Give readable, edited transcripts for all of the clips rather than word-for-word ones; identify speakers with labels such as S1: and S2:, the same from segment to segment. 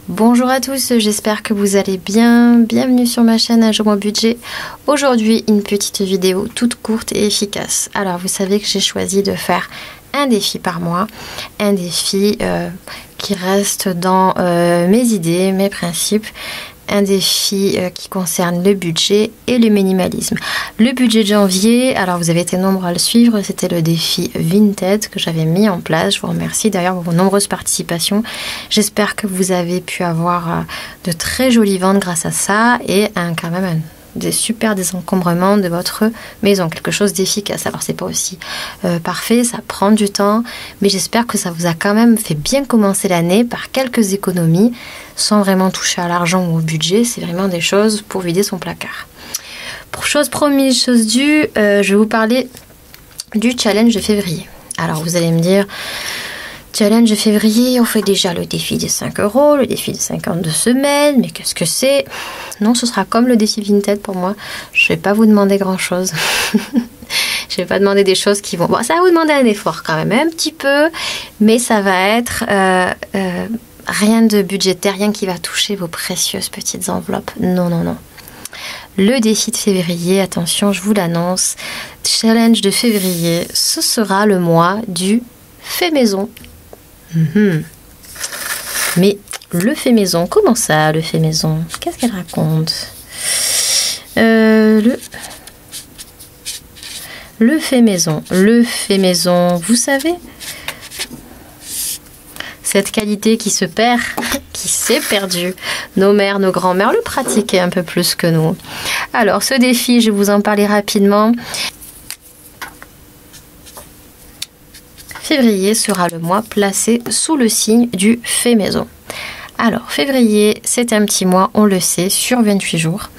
S1: Bonjour à tous, j'espère que vous allez bien. Bienvenue sur ma chaîne Un jour mon budget. Aujourd'hui, une petite vidéo toute courte et efficace. Alors, vous savez que j'ai choisi de faire un défi par mois. Un défi qui reste dans mes idées, mes principes. Un défi qui concerne le budget et le minimalisme. Le budget de janvier, alors vous avez été nombreux à le suivre, c'était le défi Vinted que j'avais mis en place. Je vous remercie d'ailleurs pour vos nombreuses participations. J'espère que vous avez pu avoir de très jolies ventes grâce à ça et quand même des super désencombrements de votre maison, quelque chose d'efficace. Alors c'est pas aussi parfait, ça prend du temps, mais j'espère que ça vous a quand même fait bien commencer l'année par quelques économies, sans vraiment toucher à l'argent ou au budget. C'est vraiment des choses pour vider son placard. Pour chose promise, chose due, je vais vous parler du challenge de février. Alors vous allez me dire, challenge de février, on fait déjà le défi des 5 €, le défi des 52 semaines, mais qu'est-ce que c'est? Non, ce sera comme le défi Vinted pour moi. Je ne vais pas vous demander grand-chose. Je ne vais pas demander des choses qui vont... Bon, ça va vous demander un effort quand même, un petit peu, mais ça va être rien de budgétaire, rien qui va toucher vos précieuses petites enveloppes. Non, non, non. Le défi de février, attention, je vous l'annonce, challenge de février, ce sera le mois du fait maison. Mais le fait maison, comment ça, le fait maison? Qu'est-ce qu'elle raconte? Le fait maison. Le fait maison, vous savez, cette qualité qui se perd, qui s'est perdue. Nos mères, nos grands-mères le pratiquaient un peu plus que nous. Alors, ce défi, je vais vous en parler rapidement. Février sera le mois placé sous le signe du fait maison. Alors, février, c'est un petit mois, on le sait, sur 28 jours.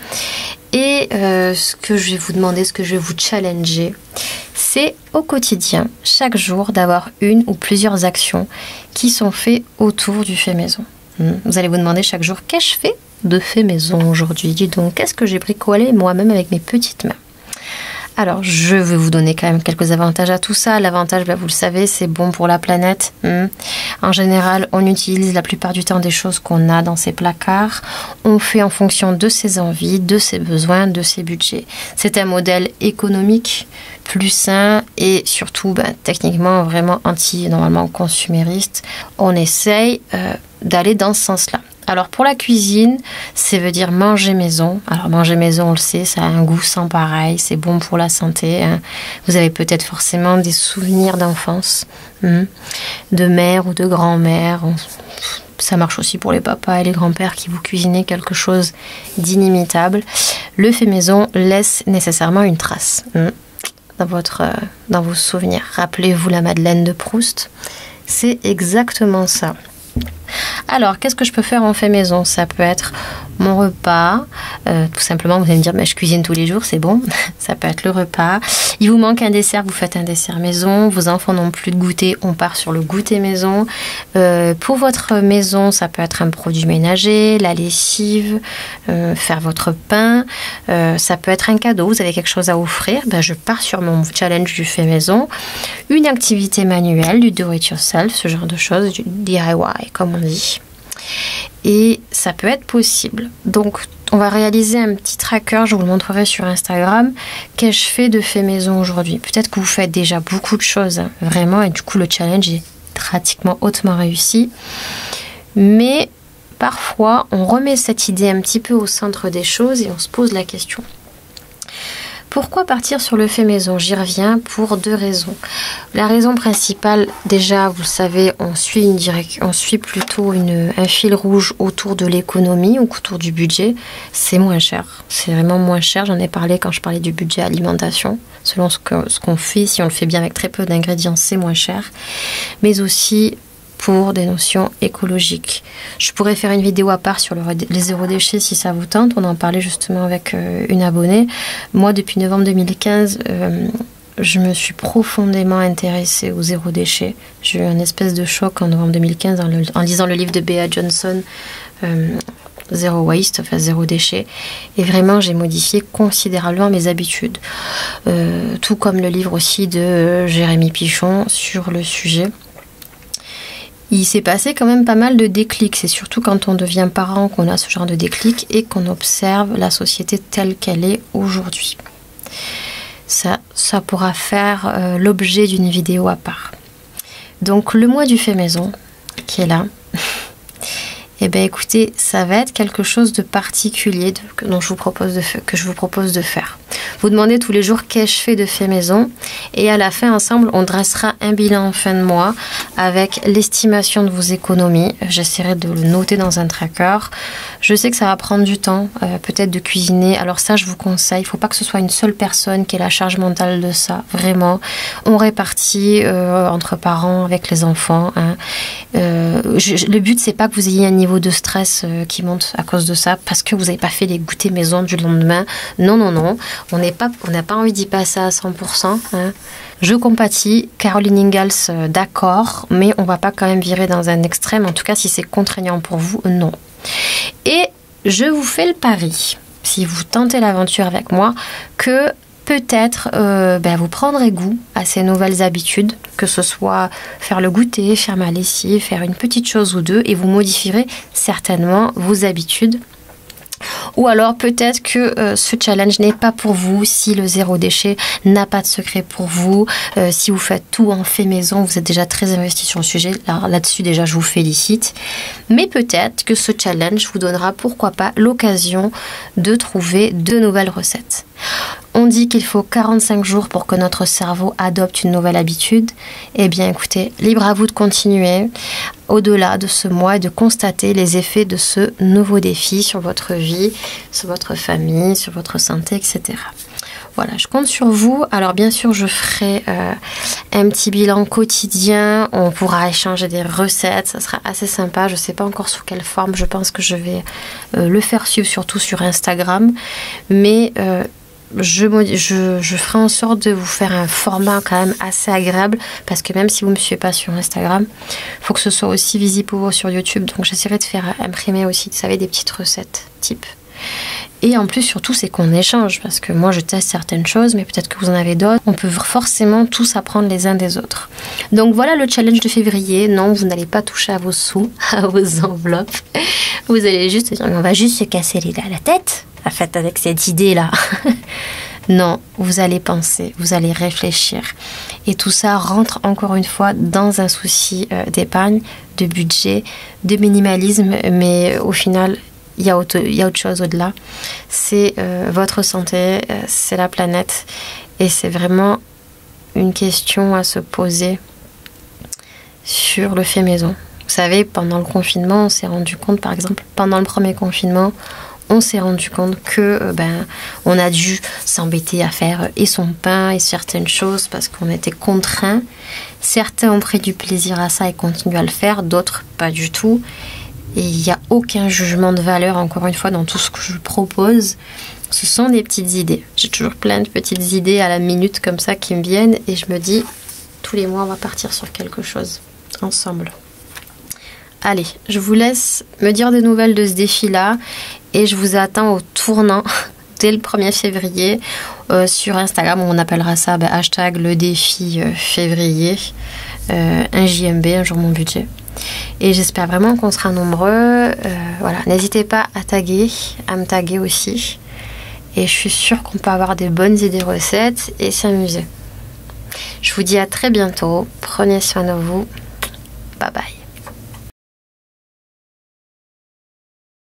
S1: Et ce que je vais vous demander, ce que je vais vous challenger, c'est au quotidien, chaque jour, d'avoir une ou plusieurs actions qui sont faites autour du fait maison. Vous allez vous demander chaque jour, qu'ai-je fait de fait maison aujourd'hui? Dis donc, qu'est-ce que j'ai bricolé moi-même avec mes petites mains? Alors, je vais vous donner quand même quelques avantages à tout ça. L'avantage, vous le savez, c'est bon pour la planète. En général, on utilise la plupart du temps des choses qu'on a dans ses placards. On fait en fonction de ses envies, de ses besoins, de ses budgets. C'est un modèle économique plus sain et surtout, techniquement, vraiment normalement consumériste. On essaye d'aller dans ce sens-là. Alors pour la cuisine, ça veut dire manger maison. Alors manger maison, on le sait, ça a un goût sans pareil, c'est bon pour la santé. Vous avez peut-être forcément des souvenirs d'enfance, de mère ou de grand-mère. Ça marche aussi pour les papas et les grands-pères qui vous cuisinez quelque chose d'inimitable. Le fait maison laisse nécessairement une trace dans vos souvenirs. Rappelez-vous la Madeleine de Proust, c'est exactement ça. Alors, qu'est-ce que je peux faire en fait maison? Ça peut être mon repas, tout simplement, vous allez me dire, mais je cuisine tous les jours, c'est bon. Ça peut être le repas. Il vous manque un dessert, vous faites un dessert maison. Vos enfants n'ont plus de goûter, on part sur le goûter maison. Pour votre maison, ça peut être un produit ménager, la lessive, faire votre pain. Ça peut être un cadeau, vous avez quelque chose à offrir. Je pars sur mon challenge du fait maison. Une activité manuelle, du do-it-yourself, ce genre de choses, du DIY, comme on dit. Et ça peut être possible. Donc, on va réaliser un petit tracker, je vous le montrerai sur Instagram. Qu'ai-je fait de fait maison aujourd'hui? Peut-être que vous faites déjà beaucoup de choses, vraiment, et du coup, le challenge est pratiquement hautement réussi. Mais parfois, on remet cette idée un petit peu au centre des choses et on se pose la question. Pourquoi partir sur le fait maison? J'y reviens pour deux raisons. La raison principale, déjà, vous le savez, on suit plutôt un fil rouge autour de l'économie ou autour du budget. C'est moins cher. C'est vraiment moins cher. J'en ai parlé quand je parlais du budget alimentation. Selon ce qu'on fait, si on le fait bien avec très peu d'ingrédients, c'est moins cher. Mais aussi pour des notions écologiques. Je pourrais faire une vidéo à part sur les zéro déchets si ça vous tente. On en parlait justement avec une abonnée. Moi, depuis novembre 2015, je me suis profondément intéressée au zéro déchet. J'ai eu un espèce de choc en novembre 2015 en lisant le livre de Bea Johnson, Zero Waste, enfin zéro déchet. Et vraiment, j'ai modifié considérablement mes habitudes. Tout comme le livre aussi de Jérémy Pichon sur le sujet. il s'est passé quand même pas mal de déclics. C'est surtout quand on devient parent qu'on a ce genre de déclic et qu'on observe la société telle qu'elle est aujourd'hui. Ça pourra faire l'objet d'une vidéo à part. Donc le mois du fait maison qui est là, eh bien écoutez, ça va être quelque chose de particulier que je vous propose de faire. Vous demandez tous les jours qu'ai-je fait de fait maison et à la fin ensemble on dressera un bilan en fin de mois avec l'estimation de vos économies. J'essaierai de le noter dans un tracker. Je sais que ça va prendre du temps, peut-être de cuisiner. Alors ça je vous conseille, il ne faut pas que ce soit une seule personne qui ait la charge mentale de ça. Vraiment, on répartit entre parents avec les enfants. Hein. Le but c'est pas que vous ayez un niveau de stress qui monte à cause de ça parce que vous n'avez pas fait les goûters maison du lendemain. Non. On n'a pas envie d'y passer à 100%. Hein. Je compatis. Caroline Ingalls, d'accord, mais on ne va pas quand même virer dans un extrême. En tout cas, si c'est contraignant pour vous, non. Et je vous fais le pari, si vous tentez l'aventure avec moi, que peut-être vous prendrez goût à ces nouvelles habitudes, que ce soit faire le goûter, faire ma lessive, faire une petite chose ou deux, et vous modifierez certainement vos habitudes. Ou alors peut-être que ce challenge n'est pas pour vous, si le zéro déchet n'a pas de secret pour vous, si vous faites tout en fait maison, vous êtes déjà très investi sur le sujet, là-dessus déjà je vous félicite. Mais peut-être que ce challenge vous donnera pourquoi pas l'occasion de trouver de nouvelles recettes. On dit qu'il faut 45 jours pour que notre cerveau adopte une nouvelle habitude. Eh bien écoutez, libre à vous de continuer au-delà de ce mois et de constater les effets de ce nouveau défi sur votre vie, sur votre famille, sur votre santé, etc. Voilà, je compte sur vous. Alors bien sûr, je ferai un petit bilan quotidien. On pourra échanger des recettes. Ça sera assez sympa. Je ne sais pas encore sous quelle forme. Je pense que je vais le faire suivre surtout sur Instagram. Mais je ferai en sorte de vous faire un format quand même assez agréable parce que même si vous ne me suivez pas sur Instagram, il faut que ce soit aussi visible pour vous sur YouTube. Donc j'essaierai de faire imprimer aussi, vous savez, des petites recettes type. Et en plus, surtout, c'est qu'on échange parce que moi, je teste certaines choses, mais peut-être que vous en avez d'autres. On peut forcément tous apprendre les uns des autres. Donc voilà le challenge de février. Non, vous n'allez pas toucher à vos sous, à vos enveloppes. Vous allez juste dire, on va juste se casser la tête. En fait, avec cette idée-là. Non, vous allez penser, vous allez réfléchir. Et tout ça rentre encore une fois dans un souci d'épargne, de budget, de minimalisme. Mais au final, il y a autre chose au-delà. C'est votre santé, c'est la planète. Et c'est vraiment une question à se poser sur le fait maison. Vous savez, pendant le confinement, on s'est rendu compte, par exemple, pendant le premier confinement, on s'est rendu compte que on a dû s'embêter à faire et son pain et certaines choses parce qu'on était contraints. Certains ont pris du plaisir à ça et continuent à le faire, d'autres pas du tout. Et il n'y a aucun jugement de valeur, encore une fois, dans tout ce que je propose. Ce sont des petites idées. J'ai toujours plein de petites idées à la minute comme ça qui me viennent et je me dis, tous les mois, on va partir sur quelque chose ensemble. Allez, je vous laisse me dire des nouvelles de ce défi-là et je vous attends au tournant dès le 1er février sur Instagram. On appellera ça hashtag le défi février, un JMB, un jour mon budget. Et j'espère vraiment qu'on sera nombreux. Voilà, n'hésitez pas à me taguer aussi. Et je suis sûre qu'on peut avoir des bonnes idées recettes et s'amuser. Je vous dis à très bientôt. Prenez soin de vous.